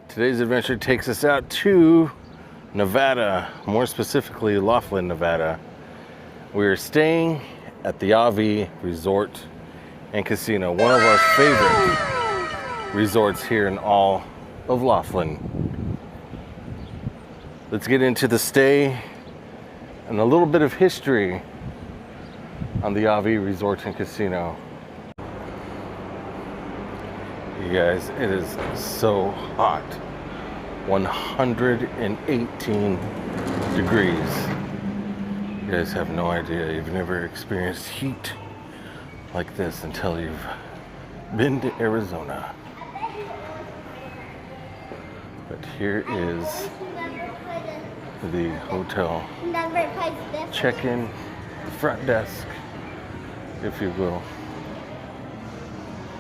Today's adventure takes us out to Nevada, more specifically Laughlin, Nevada. We are staying at the Avi Resort and Casino, one of our favorite resorts here in all of Laughlin. Let's get into the stay and a little bit of history on the Avi Resort and Casino. You guys, it is so hot. 118 degrees. You guys have no idea. You've never experienced heat like this until you've been to Arizona. But here is the hotel check-in, the front desk, if you will.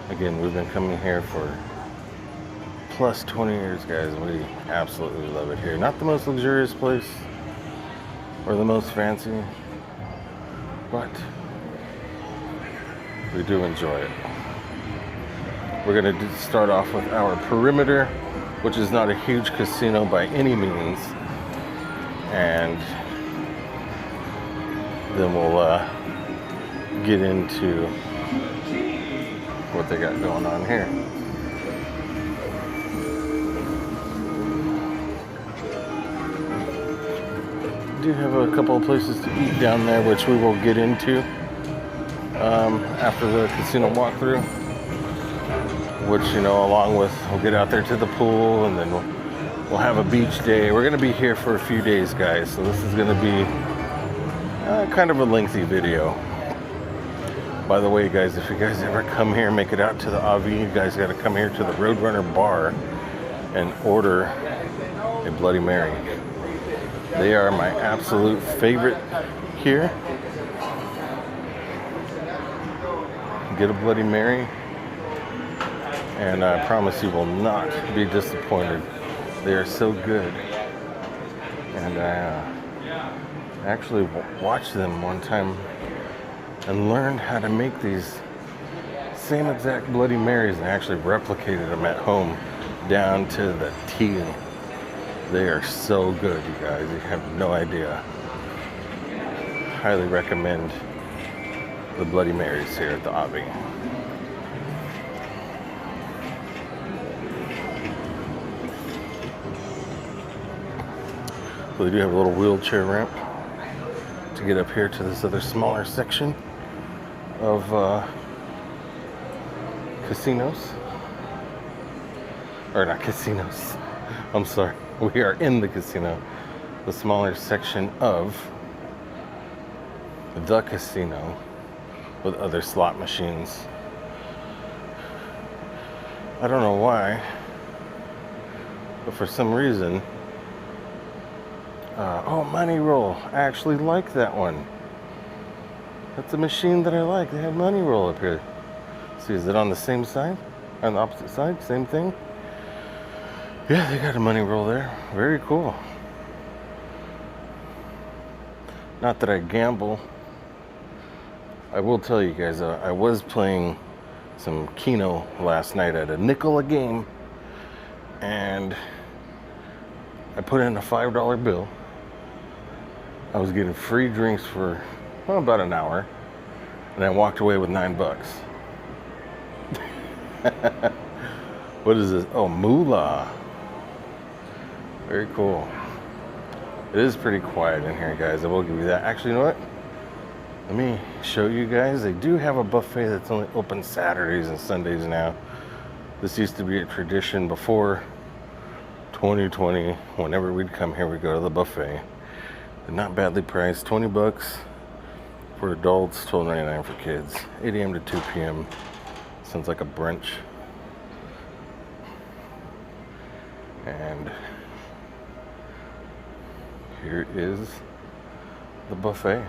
Again, we've been coming here for plus 20 years, guys. We absolutely love it here. Not the most luxurious place or the most fancy, but we do enjoy it. We're going to start off with our perimeter, which is not a huge casino by any means, and then we'll get into what they got going on here. Do have a couple of places to eat down there, which we will get into after the casino walkthrough, which, you know, along with, we'll get out there to the pool, and then we'll have a beach day. We're going to be here for a few days, guys, so this is going to be kind of a lengthy video. By the way, guys, if you guys ever come here, make it out to the Avi, you guys got to come here to the Roadrunner bar and order a Bloody Mary. They are my absolute favorite here. Get a Bloody Mary, and I promise you will not be disappointed. They are so good. And I actually watched them one time and learned how to make these same exact Bloody Marys, and actually replicated them at home down to the T. They are so good, you guys. You have no idea. Highly recommend the Bloody Marys here at the Avi. So they do have a little wheelchair ramp to get up here to this other smaller section of casinos. Or not casinos. I'm sorry. We are in the casino. The smaller section of the casino with other slot machines. I don't know why, but for some reason, oh, money roll. I actually like that one. That's a machine that I like. They have money roll up here. See, is it on the same side? On the opposite side? Same thing? Yeah, they got a money roll there. Very cool. Not that I gamble. I will tell you guys, I was playing some Keno last night at a nickel a game, and I put in a $5 bill. I was getting free drinks for about an hour, and I walked away with $9. What is this? Oh, moolah. Very cool. It is pretty quiet in here, guys. I will give you that. Actually, you know what? Let me show you guys. They do have a buffet that's only open Saturdays and Sundays now. This used to be a tradition before 2020. Whenever we'd come here, we'd go to the buffet. They're not badly priced. $20 for adults, $12.99 for kids. 8 a.m. to 2 p.m. Sounds like a brunch. And here is the buffet.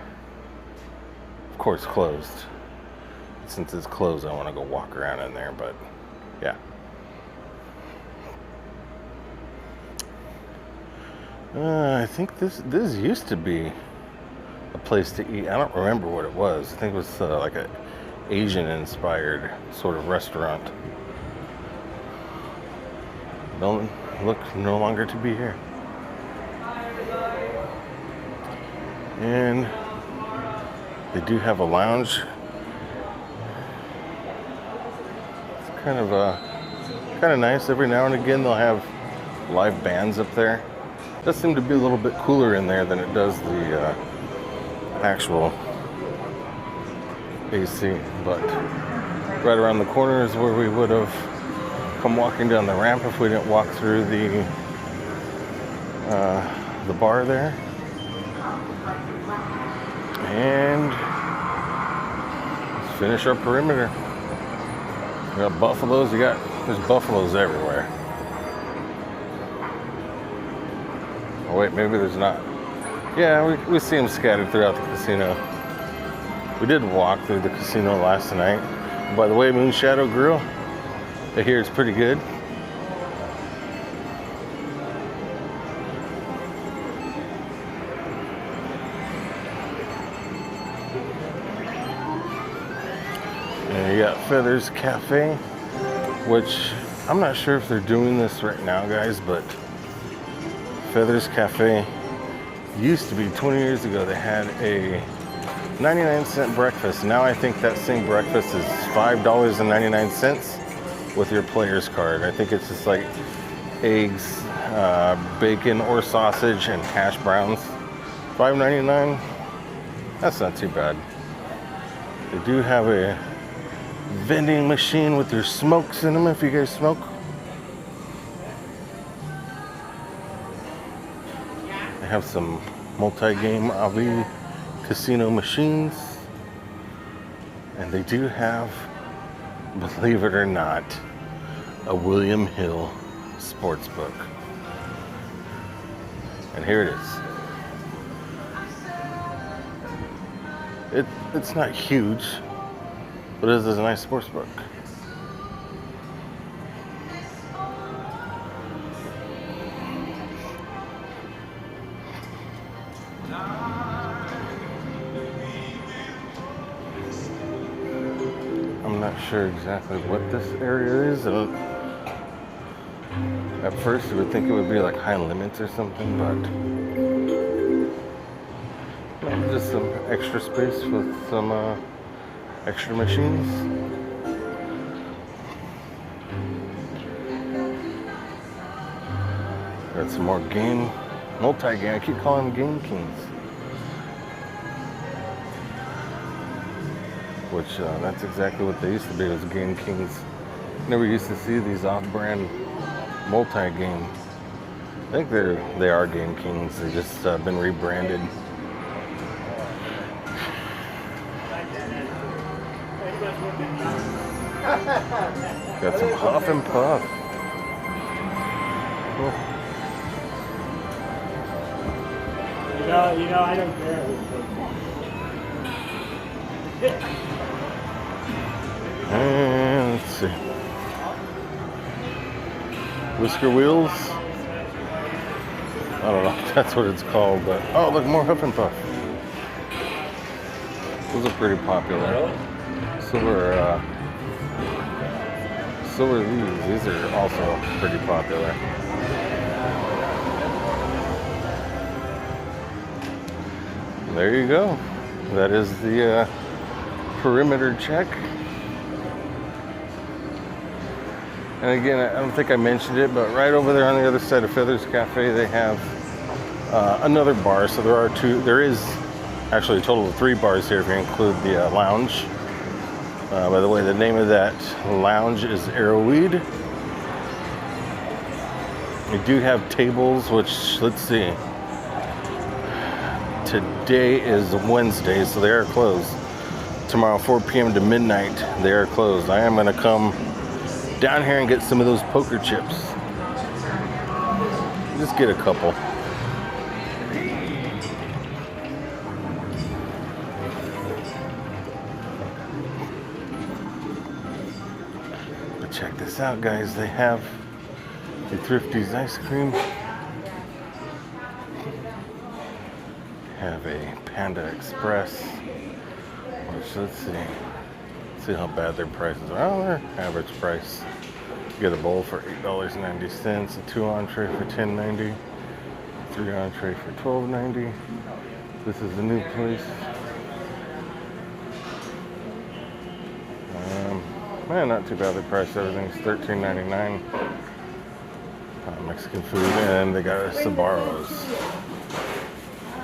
Of course, closed. Since it's closed, I want to go walk around in there, but yeah. I think this used to be a place to eat. I don't remember what it was. I think it was like a Asian-inspired sort of restaurant. don't look no longer to be here. And they do have a lounge. It's kind of nice. Every now and again they'll have live bands up there. It does seem to be a little bit cooler in there than it does the actual AC, but right around the corner is where we would have come walking down the ramp if we didn't walk through the bar there. And let's finish our perimeter. We got buffaloes. There's buffaloes everywhere. Oh wait, maybe there's not. Yeah, we see them scattered throughout the casino. We did walk through the casino last night. By the way, Moon Shadow Grill, I hear it's pretty good. And you got Feathers Cafe, which I'm not sure if they're doing this right now, guys, but Feathers Cafe used to be 20 years ago. They had a 99-cent breakfast. Now I think that same breakfast is $5.99 with your player's card. I think it's just like eggs, bacon or sausage, and hash browns. $5.99. That's not too bad. They do have a vending machine with their smokes in them if you guys smoke. They have some multi-game Avi casino machines, and they do have, believe it or not, a William Hill sportsbook. And here it is. It's not huge, but it is a nice sportsbook. I'm not sure exactly what this area is. At first, you would think it would be like high limits or something, but just some extra space with some extra machines. Got some more multi-game. I keep calling them Game Kings. Which that's exactly what they used to be, was Game Kings. Never used to see these off-brand multi-game. I think they are Game Kings. They just been rebranded. Got some Huff and Puff. Cool. You know, I don't care. And let's see. Whisker Wheels. I don't know if that's what it's called, but oh, look, more Huff and Puff. Those are pretty popular. So are these. These are also pretty popular. There you go. That is the perimeter check. And again, I don't think I mentioned it, but right over there on the other side of Feathers Cafe, they have another bar. So there is actually a total of 3 bars here if you include the lounge. By the way, the name of that lounge is Arrowweed. We do have tables, which, let's see. Today is Wednesday, so they are closed. Tomorrow, 4 p.m. to midnight, they are closed. I am going to come down here and get some of those poker chips. Just get a couple. But check this out, guys. They have the Thrifty's ice cream. Have a Panda Express, which let's see how bad their prices are. Oh, they're average price. Get a bowl for $8.90, a 2 entree for $10.90, 3 entree for $12.90. This is the new place. Man, not too bad. They priced everything's $13.99. Mexican food, and they got Sbarro's.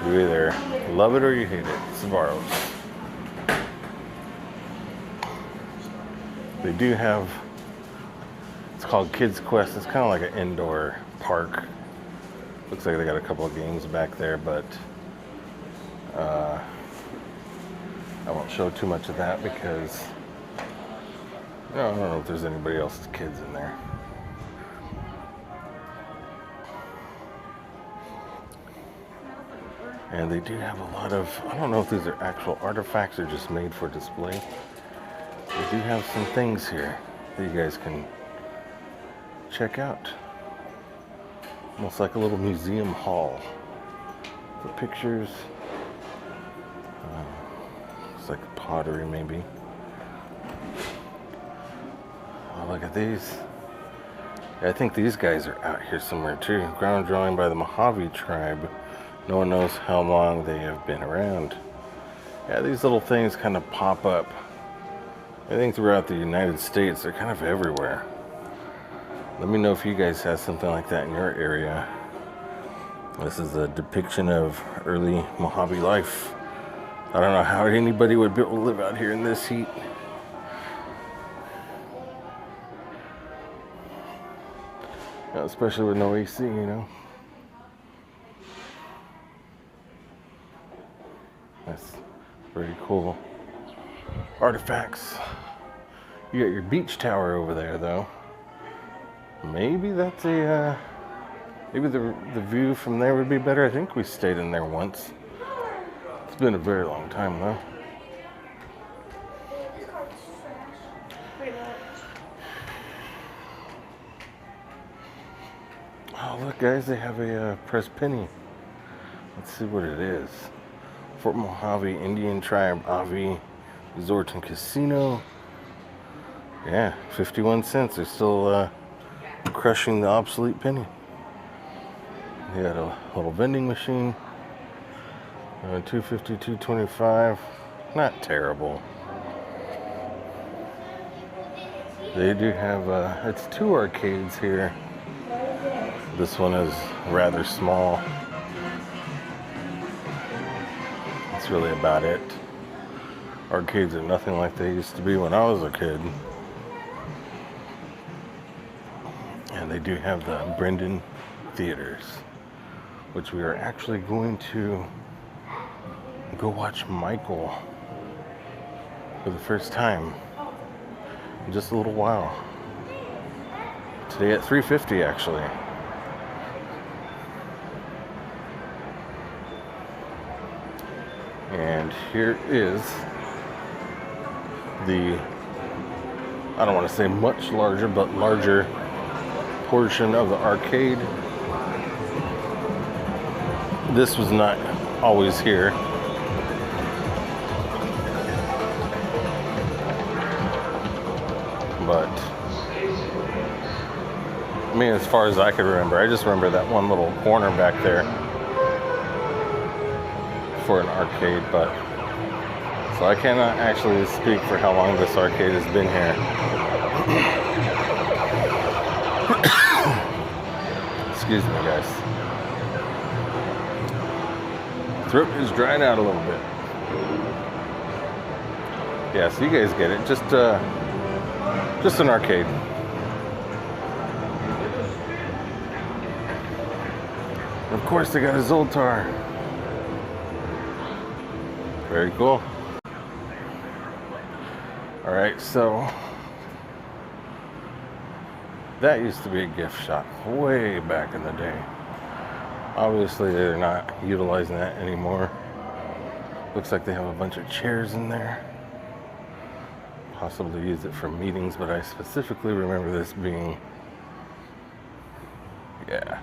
You either love it or you hate it. Sbarro's. They do have, it's called Kids Quest. It's kind of like an indoor park. Looks like they got a couple of games back there, but I won't show too much of that because I don't know if there's anybody else's kids in there. And they do have a lot of, I don't know if these are actual artifacts or just made for display. They do have some things here that you guys can check out. Almost like a little museum hall for pictures. It's like pottery maybe. Oh, look at these. I think these guys are out here somewhere too. Ground drawing by the Mojave tribe. No one knows how long they have been around. Yeah, these little things kind of pop up. I think throughout the United States, they're kind of everywhere. Let me know if you guys have something like that in your area. This is a depiction of early Mojave life. I don't know how anybody would be able to live out here in this heat. Especially with no AC, you know. That's pretty cool. Artifacts. You got your beach tower over there, though. Maybe that's a, maybe the view from there would be better. I think we stayed in there once. It's been a very long time, though. Oh, look, guys, they have a pressed penny. Let's see what it is. Fort Mojave Indian Tribe Avi Resort and Casino. Yeah, 51 cents. They're still crushing the obsolete penny. They got a little vending machine. $2.50, $2.25. Not terrible. They do have, it's 2 arcades here. This one is rather small. That's really about it. Arcades are nothing like they used to be when I was a kid. And they do have the Brendan Theaters, which we are actually going to go watch Michael for the first time in just a little while. Today at 3:50 actually. And here is the, I don't want to say much larger, but larger portion of the arcade. This was not always here. But, I mean, as far as I could remember, I just remember that one little corner back there for an arcade, but so I cannot actually speak for how long this arcade has been here. Excuse me, guys. Throat is drying out a little bit. Yeah, so you guys get it. Just an arcade. And of course, they got a Zoltar. Very cool. All right, so that used to be a gift shop way back in the day. Obviously, they're not utilizing that anymore. Looks like they have a bunch of chairs in there. Possibly use it for meetings, but I specifically remember this being, yeah,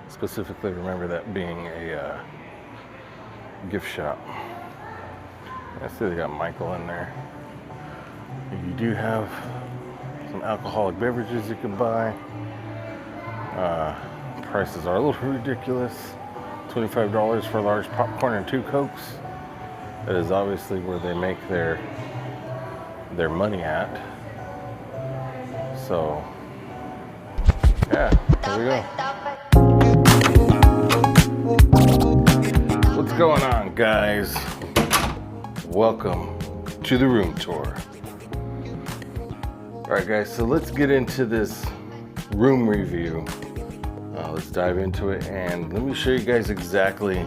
specifically remember that being a gift shop. I see they got Michael in there. You do have some alcoholic beverages you can buy. Prices are a little ridiculous. $25 for a large popcorn and 2 Cokes. That is obviously where they make their money at. So, yeah, here we go. What's going on, guys? Welcome to the room tour. Alright guys, so let's get into this room review. Let's dive into it and let me show you guys exactly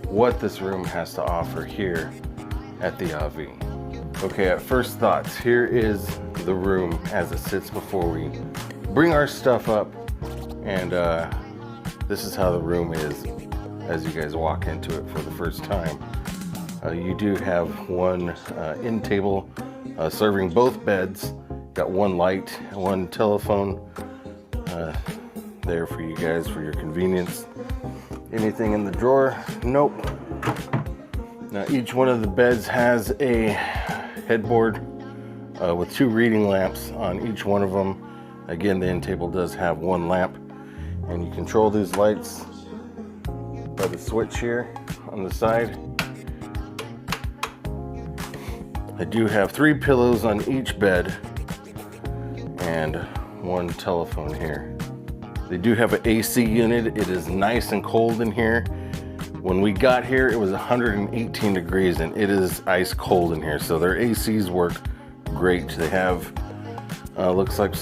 what this room has to offer here at the Avi. Okay, at first thoughts, here is the room as it sits before we bring our stuff up, and this is how the room is as you guys walk into it for the first time. You do have one end table serving both beds. Got one light, one telephone there for you guys for your convenience. Anything in the drawer? Nope. Now each one of the beds has a headboard with 2 reading lamps on each one of them. Again, the end table does have one lamp, and you control these lights by the switch here on the side. I do have 3 pillows on each bed and one telephone here. They do have an AC unit. It is nice and cold in here. When we got here, it was 118 degrees and it is ice cold in here. So their ACs work great. They have, looks like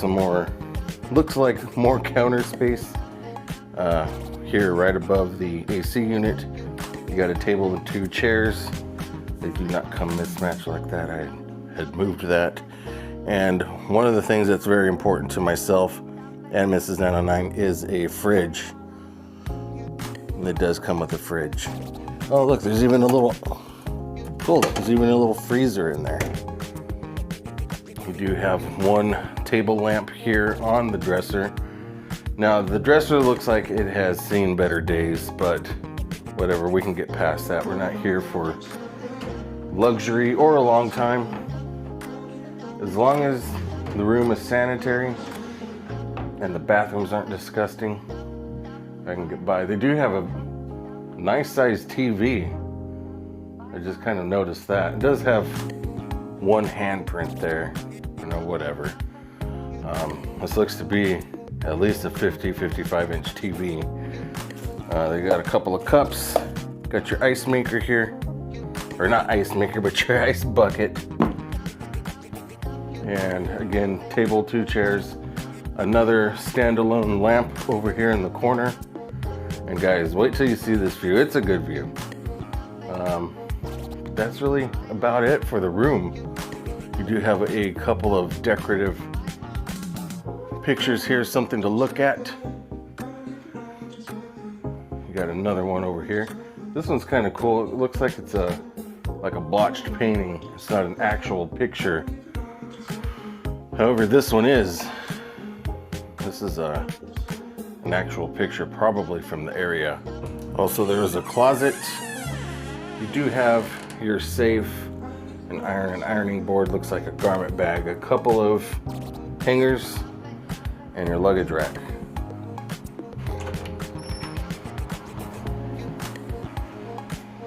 more counter space here right above the AC unit. You got a table and 2 chairs. They do not come mismatched like that. I had moved that. And one of the things that's very important to myself and Mrs. 909 is a fridge. And it does come with a fridge. Oh look, there's even a little, cool, there's even a little freezer in there. You do have one table lamp here on the dresser. Now the dresser looks like it has seen better days, but whatever, we can get past that. We're not here for luxury or a long time. As long as the room is sanitary and the bathrooms aren't disgusting, I can get by. They do have a nice sized TV. I just kind of noticed that. It does have one handprint there, you know, whatever. This looks to be at least a 55 inch TV. They got a couple of cups. Got your ice maker here. Or not ice maker, but your ice bucket. And again, table, 2 chairs, another standalone lamp over here in the corner. And guys, wait till you see this view. It's a good view. That's really about it for the room. You do have a couple of decorative pictures here, something to look at. You got another one over here. This one's kind of cool. It looks like it's like a blotched painting. It's not an actual picture. However, this one is. This is an actual picture, probably from the area. Also, there is a closet. You do have your safe, an ironing board, looks like a garment bag, a couple of hangers, and your luggage rack.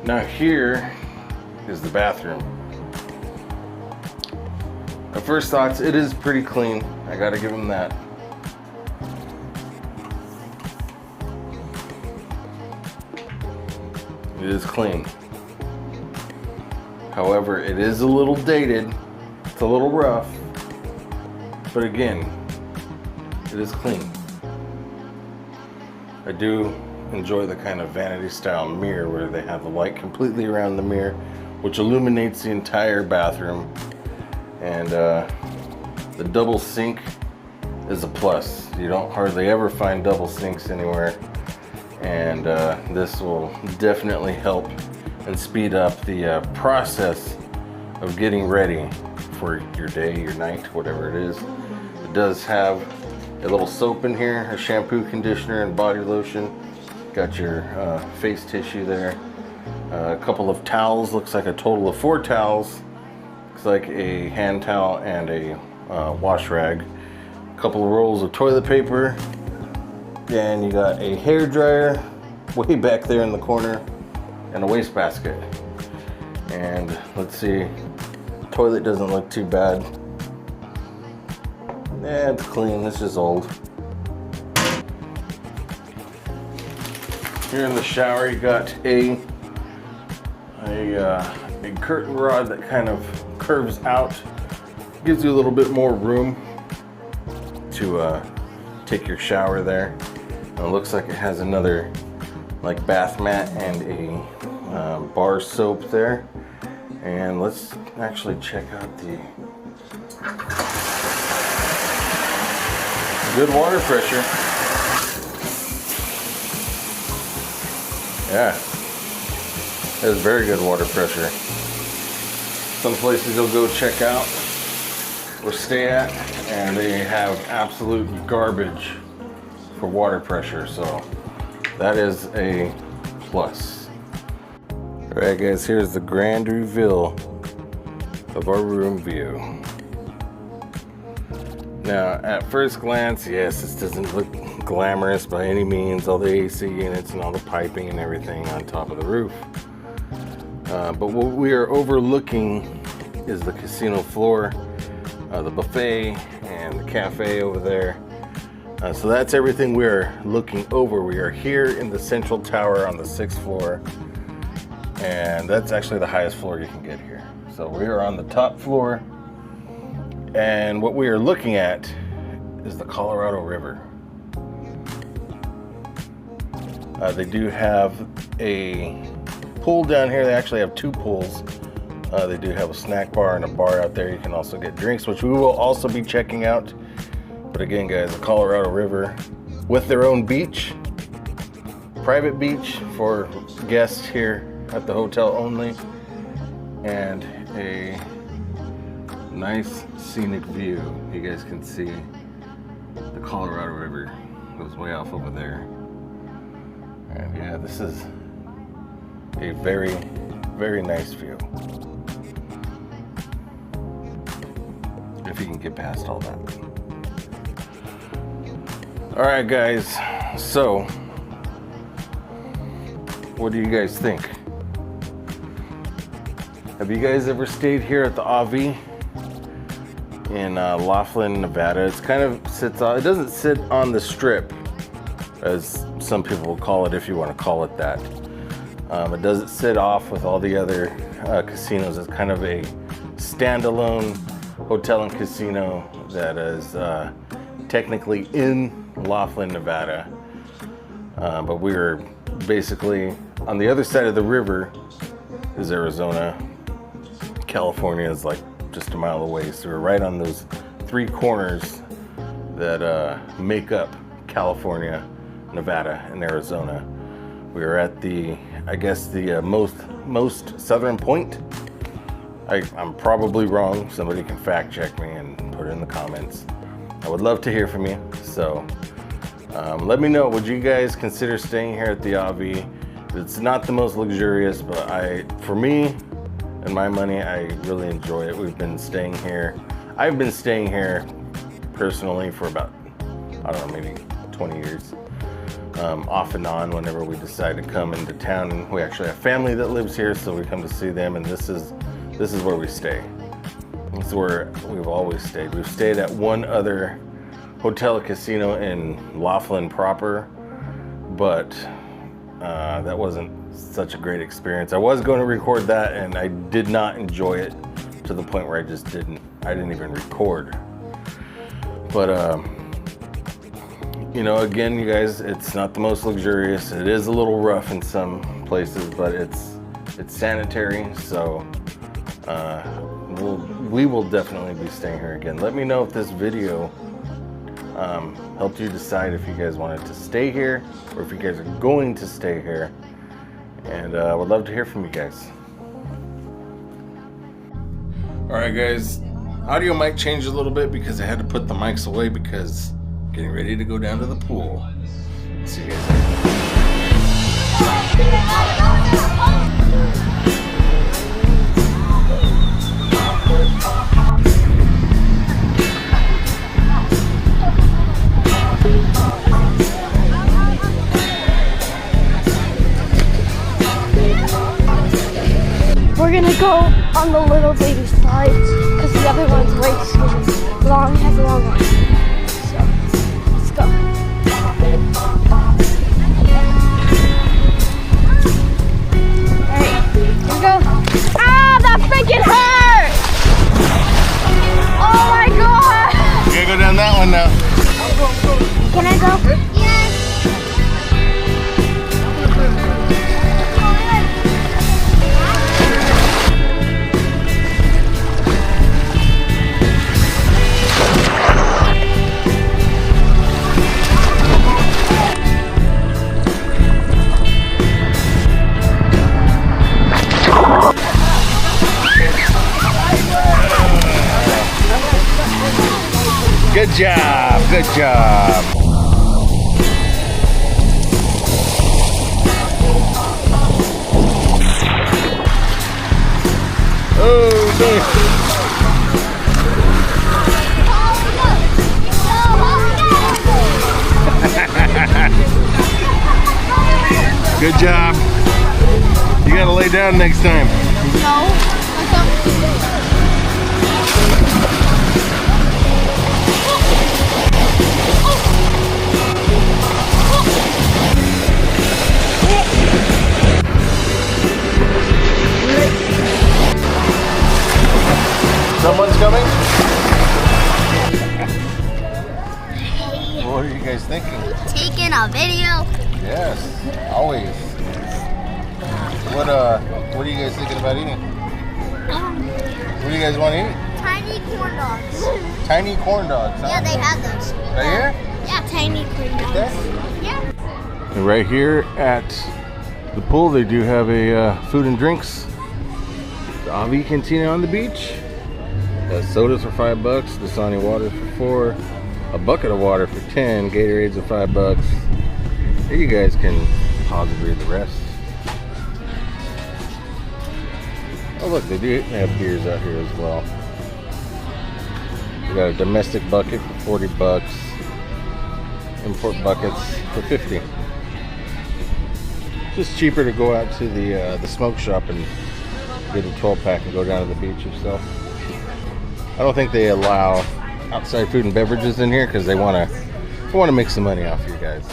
Now here is the bathroom. At first thoughts, it is pretty clean. I gotta give them that. It is clean. However, it is a little dated. It's a little rough. But again, it is clean. I do enjoy the kind of vanity style mirror where they have the light completely around the mirror, which illuminates the entire bathroom. And the double sink is a plus. You don't hardly ever find double sinks anywhere. And this will definitely help and speed up the process of getting ready for your day, your night, whatever it is. It does have a little soap in here, a shampoo, conditioner, and body lotion. Got your face tissue there. A couple of towels, looks like a total of 4 towels. Looks like a hand towel and a wash rag. a couple of rolls of toilet paper, and you got a hair dryer way back there in the corner, and a wastebasket. And let's see, toilet doesn't look too bad. Yeah, it's clean, it's just old. Here in the shower, you got a curtain rod that kind of curves out, gives you a little bit more room to take your shower there. And it looks like it has another like bath mat and a bar soap there. And let's actually check out the good water pressure. Yeah, that's very good water pressure. Some places you'll go check out or stay at, and they have absolute garbage for water pressure, so that is a plus. All right, guys, here's the grand reveal of our room view. Now, at first glance, yes, this doesn't look glamorous by any means, all the AC units and all the piping and everything on top of the roof. But what we are overlooking is the casino floor, the buffet, and the cafe over there. So that's everything we're looking over. We are here in the central tower on the 6th floor, and that's actually the highest floor you can get here. So we are on the top floor, and what we are looking at is the Colorado River. They do have a pool down here. They actually have two pools. They do have a snack bar and a bar out there. You can also get drinks, which we will also be checking out. But again, guys, the Colorado River with their own beach, private beach for guests here at the hotel only, and a nice scenic view. You guys can see the Colorado River goes way off over there. And yeah, this is a very, very nice view. If you can get past all that. All right, guys, so what do you guys think? Have you guys ever stayed here at the Avi in Laughlin, Nevada? It's kind of sits on, it doesn't sit on the strip, as some people will call it, if you want to call it that. It doesn't sit off with all the other casinos. It's kind of a standalone hotel and casino that is technically in Laughlin, Nevada. But we're basically on the other side of the river is Arizona. California is like just a mile away. So we're right on those three corners that make up California, Nevada, and Arizona. We are at the, I guess, the most southern point. I'm probably wrong. Somebody can fact check me and put it in the comments. I would love to hear from you. So let me know, would you guys consider staying here at the Avi? It's not the most luxurious, but for me and my money, I really enjoy it. We've been staying here. I've been staying here personally for about, I don't know, maybe 20 years. Off and on whenever we decide to come into town, and we actually have family that lives here, so we come to see them, and this is where we stay. This is where we've always stayed. We've stayed at one other hotel casino in Laughlin proper, but that wasn't such a great experience. I was going to record that, and I did not enjoy it to the point where I didn't even record. But you know, again, you guys, it's not the most luxurious. It is a little rough in some places, but it's sanitary. So we will definitely be staying here again. Let me know if this video helped you decide if you guys wanted to stay here or if you guys are going to stay here. And I would love to hear from you guys. All right, guys, audio might change a little bit because I had to put the mics away because getting ready to go down to the pool. See you guys later. go on the little baby slides because the other one's way too long. It has a long one. So let's go. Alright, here we go. Ah, that freaking hurt! Oh my god! You gotta go down that one now. Can I go? Yes. Good job, good job. Oh, no. Good job. You gotta lay down next time. No. Someone's coming? What are you guys thinking? Taking a video. Yes, always. What are you guys thinking about eating? What do you guys want to eat? Tiny corn dogs. Tiny corn dogs, huh? Yeah, they have those. Right here? Yeah, tiny corn dogs. This? Yeah. And right here at the pool, they do have a food and drinks. The Avi Cantina on the beach. Sodas for $5, Dasani water for $4, a bucket of water for 10, Gatorades are $5. Here you guys can pause and read the rest. Oh look, they do have beers out here as well. We got a domestic bucket for $40, import buckets for $50. Just cheaper to go out to the smoke shop and get a 12-pack and go down to the beach yourself. I don't think they allow outside food and beverages in here because they want to make some money off you guys.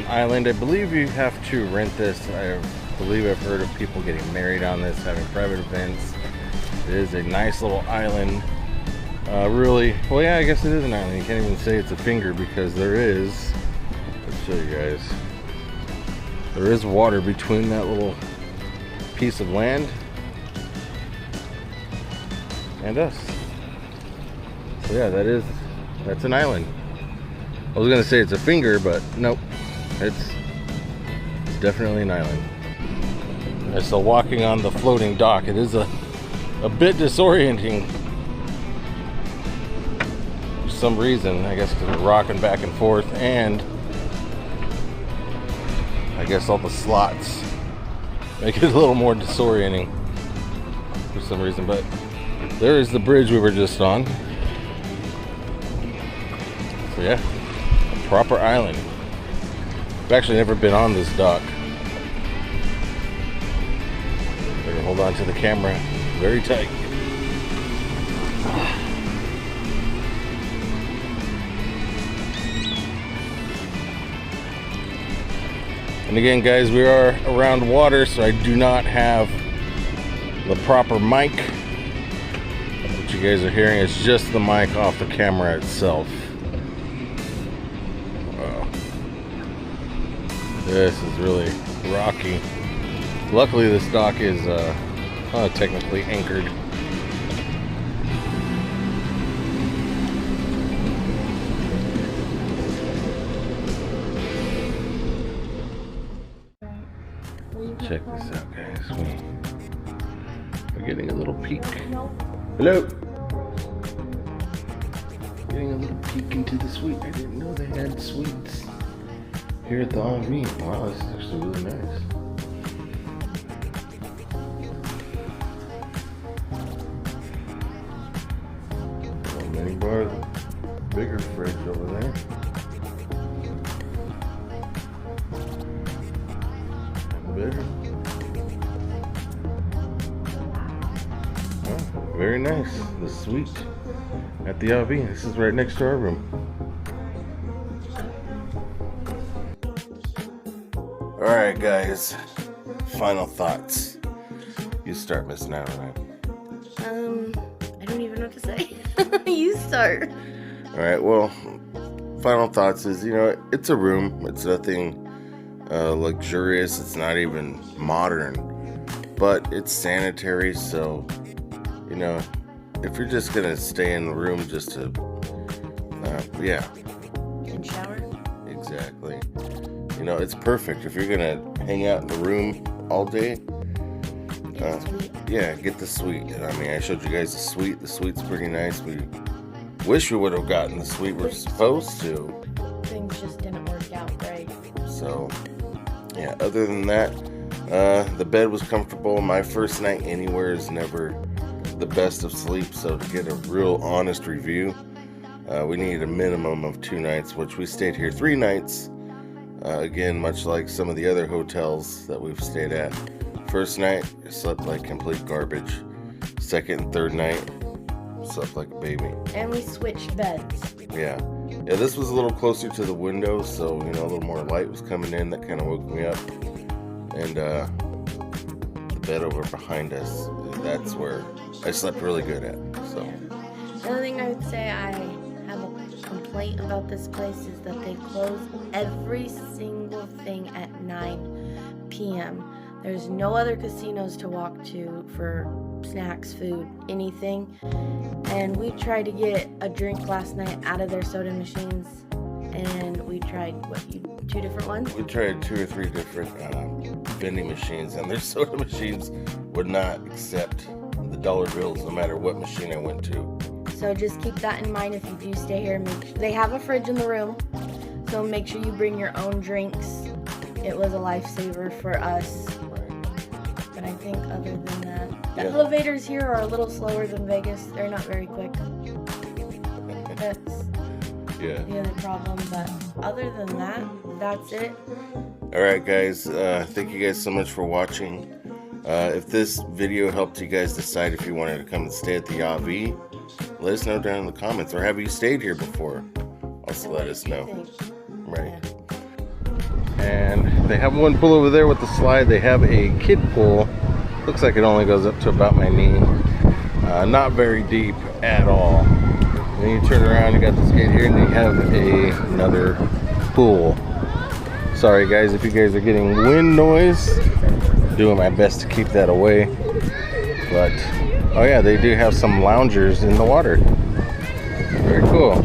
Island. I believe you have to rent this. I believe I've heard of people getting married on this, having private events. It is a nice little island. Really, well, yeah, I guess it is an island. You can't even say it's a finger because there is, let's show you guys, there is water between that little piece of land and us. So yeah, that's an island. I was gonna say it's a finger, but nope. It's definitely an island. And so walking on the floating dock, it is a bit disorienting for some reason. I guess because we're rocking back and forth, and I guess all the slots make it a little more disorienting for some reason. But there is the bridge we were just on. So yeah, a proper island. I've actually never been on this dock. Better hold on to the camera very tight. And again, guys, we are around water, so I do not have the proper mic. What you guys are hearing is just the mic off the camera itself. This is really rocky. Luckily, this dock is technically anchored. Check this out, guys. We're getting a little peek. Hello. Getting a little peek into the suite. I didn't know they had suites here at the Avi. Wow, this is actually really nice. Mini bar, bigger fridge over there. Bigger. Oh, very nice. The suite at the Avi. This is right next to our room. Alright guys, final thoughts. You start, Miss Natalie. I don't even know what to say. You start. Alright, well, final thoughts is, you know, it's a room. It's nothing luxurious. It's not even modern. But it's sanitary, so, you know, if you're just going to stay in the room just to, yeah. And shower? Exactly. You know, it's perfect. If you're going to hang out in the room all day, yeah, get the suite. I mean, I showed you guys the suite. The suite's pretty nice. We wish we would have gotten the suite we're supposed to. Things just didn't work out right. So, yeah, other than that, the bed was comfortable. My first night anywhere is never the best of sleep, so to get a real honest review, we needed a minimum of 2 nights, which we stayed here 3 nights. Again, much like some of the other hotels that we've stayed at. First night, slept like complete garbage. Second and third night, slept like a baby. And we switched beds. Yeah, this was a little closer to the window, so, you know, a little more light was coming in. That kind of woke me up. And the bed over behind us, that's where I slept really good at. So The other thing I would say I have a complaint about this place is that they close every single thing at 9 p.m. There's no other casinos to walk to for snacks, food, anything. And we tried to get a drink last night out of their soda machines, and we tried, 2 different ones? we tried 2 or 3 different vending machines, and their soda machines would not accept the dollar bills no matter what machine I went to. So just keep that in mind if you do stay here. They have a fridge in the room, so make sure you bring your own drinks. It was a lifesaver for us. But I think other than that, the elevators here are a little slower than Vegas. They're not very quick. That's the other problem. But other than that, that's it. Alright guys, thank you guys so much for watching. If this video helped you guys decide if you wanted to come and stay at the Avi, let us know down in the comments. Or have you stayed here before? Also let us know. Right. And they have one pool over there with the slide. They have a kid pool. Looks like it only goes up to about my knee. Not very deep at all. Then you turn around, you got the skate here, and you have another pool. Sorry guys if you guys are getting wind noise. Doing my best to keep that away. But, oh yeah, they do have some loungers in the water. Very cool.